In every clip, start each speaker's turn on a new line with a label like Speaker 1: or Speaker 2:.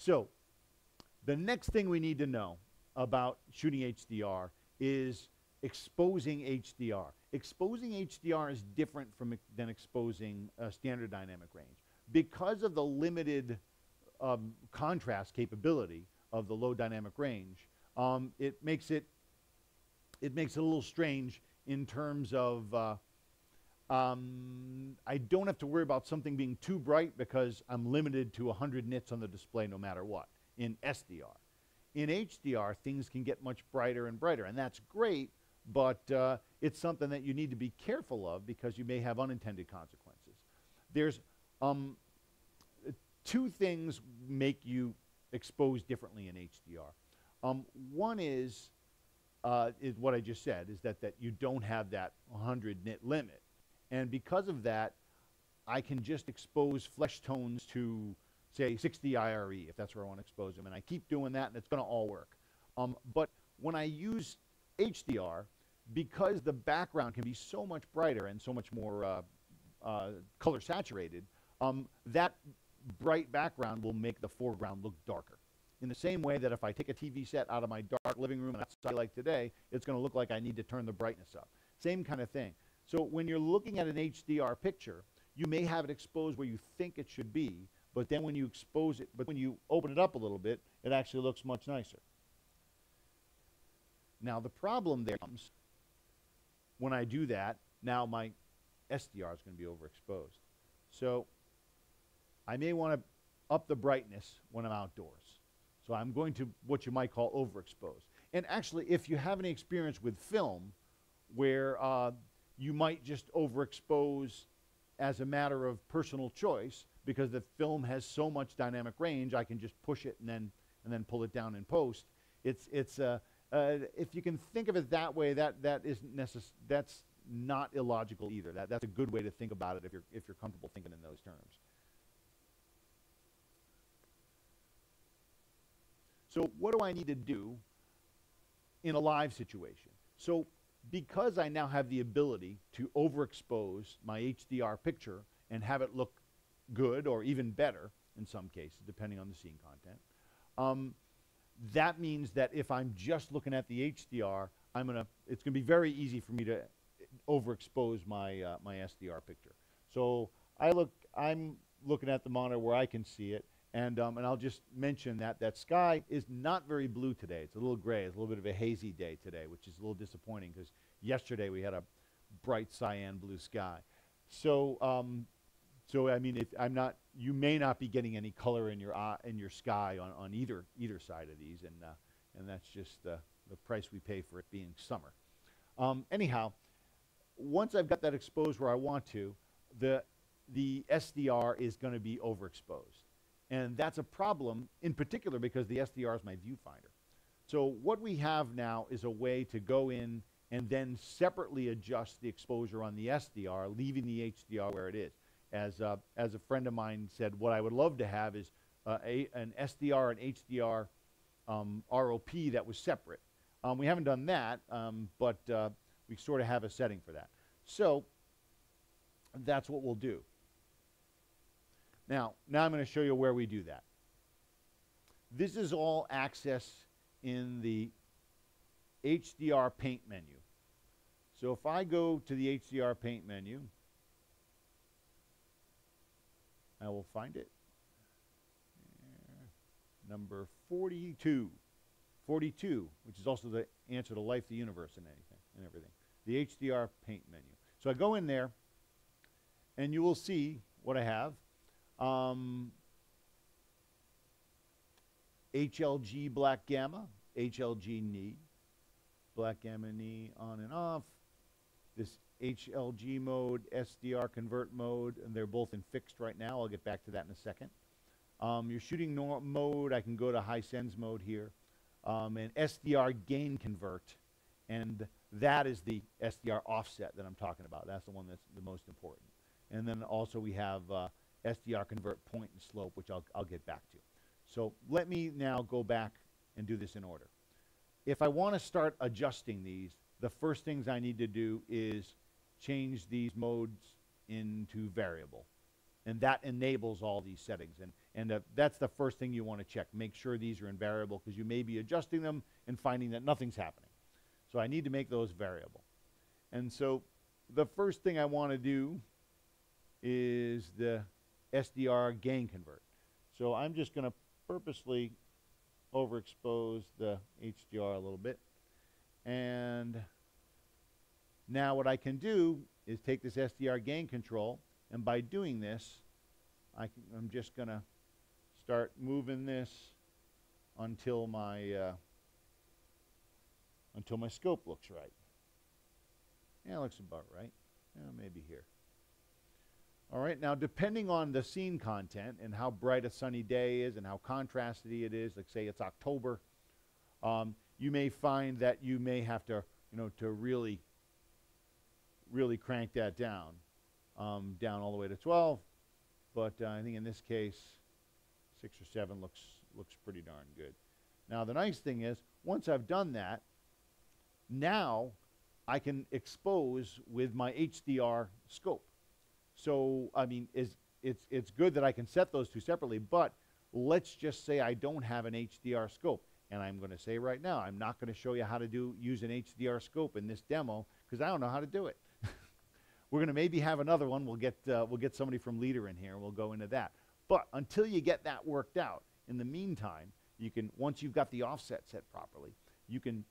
Speaker 1: So the next thing we need to know about shooting HDR is exposing HDR. Exposing HDR is different than exposing standard dynamic range. Because of the limited contrast capability of the low dynamic range, it makes it a little strange in terms of I don't have to worry about something being too bright because I'm limited to 100 nits on the display no matter what in SDR. In HDR, things can get much brighter and brighter, and that's great, but it's something that you need to be careful of because you may have unintended consequences. There's two things make you expose differently in HDR. One is what I just said, is that you don't have that 100 nit limit. And because of that, I can just expose flesh tones to, say, 60 IRE, if that's where I want to expose them. And I keep doing that, and it's going to all work. But when I use HDR, because the background can be so much brighter and so much more color saturated, that bright background will make the foreground look darker. In the same way that if I take a TV set out of my dark living room and outside like today, it's going to look like I need to turn the brightness up. Same kind of thing. So when you're looking at an HDR picture, you may have it exposed where you think it should be, but then when you expose it, but when you open it up a little bit, it actually looks much nicer. Now the problem there comes when I do that, now my SDR is going to be overexposed. So I may want to up the brightness when I'm outdoors. So I'm going to what you might call overexpose. And actually, if you have any experience with film where you might just overexpose as a matter of personal choice because the film has so much dynamic range, I can just push it and then pull it down in post. If you can think of it that way, that's not illogical either. That's a good way to think about it if you're comfortable thinking in those terms. So what do I need to do in a live situation? So because I now have the ability to overexpose my HDR picture and have it look good or even better in some cases, depending on the scene content, that means that if I'm just looking at the HDR, it's going to be very easy for me to overexpose my my SDR picture. So I'm looking at the monitor where I can see it, and I'll just mention that sky is not very blue today. It's a little gray. It's a little bit of a hazy day today, which is a little disappointing because yesterday we had a bright cyan blue sky. So I mean, you may not be getting any color in your sky on either side of these, and that's just the price we pay for it being summer. Anyhow, once I've got that exposed where I want to, the SDR is going to be overexposed. And that's a problem, in particular, because the SDR is my viewfinder. So what we have now is a way to go in and then separately adjust the exposure on the SDR, leaving the HDR where it is. As a friend of mine said, what I would love to have is an SDR and HDR ROP that was separate. We haven't done that, but we sort of have a setting for that. So that's what we'll do. Now I'm going to show you where we do that. This is all access in the HDR paint menu. So if I go to the HDR paint menu, I will find it. Number 42. 42, which is also the answer to life, the universe, and everything. The HDR paint menu. So I go in there, and you will see what I have. HLG black gamma, HLG knee, black gamma knee on and off. This HLG mode, SDR convert mode, and they're both in fixed right now. I'll get back to that in a second. Your shooting mode, I can go to high sends mode here. And SDR gain convert, and that is the SDR offset that I'm talking about. That's the one that's the most important. And then also we have SDR convert point and slope, which I'll get back to. So let me now go back and do this in order. If I want to start adjusting these, the first things I need to do is change these modes into variable. And that enables all these settings. And that's the first thing you want to check. Make sure these are in variable, because you may be adjusting them and finding that nothing's happening. So I need to make those variable. And so the first thing I want to do is the SDR gain convert. So I'm just going to purposely overexpose the HDR a little bit. And now what I can do is take this SDR gain control, and by doing this, I'm just going to start moving this until my scope looks right. Yeah, it looks about right. Yeah, maybe here. All right, now depending on the scene content and how bright a sunny day is and how contrasty it is, like say it's October, you may find that you may have to, to really crank that down, down all the way to 12. But I think in this case, 6 or 7 looks pretty darn good. Now the nice thing is, once I've done that, now I can expose with my HDR scope. So I mean, it's good that I can set those two separately, but let's just say I don't have an HDR scope. And I'm going to say right now, I'm not going to show you how to use an HDR scope in this demo, because I don't know how to do it. We're going to maybe have another one. We'll get somebody from Leader in here, and we'll go into that. But until you get that worked out, in the meantime, you can, once you've got the offset set properly, you can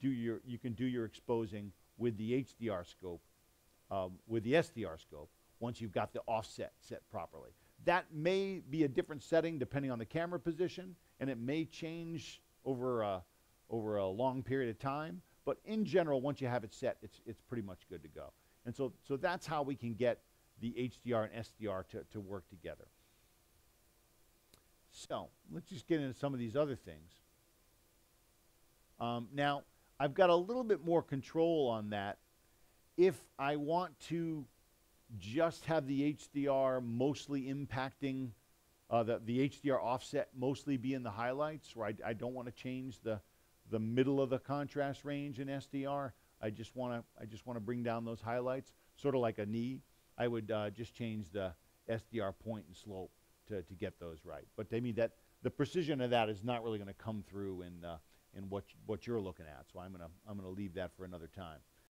Speaker 1: do your exposing with the HDR scope, with the SDR scope, once you've got the offset set properly. That may be a different setting depending on the camera position, and it may change over a long period of time. But in general, once you have it set, it's pretty much good to go. And so that's how we can get the HDR and SDR to work together. So let's just get into some of these other things. Now, I've got a little bit more control on that. If I want to just have the HDR mostly impacting, the HDR offset mostly be in the highlights, or I don't want to change the middle of the contrast range in SDR. I just want to bring down those highlights, sort of like a knee. I would just change the SDR point and slope to get those right. But I mean, that the precision of that is not really going to come through in what you're looking at. So I'm gonna leave that for another time.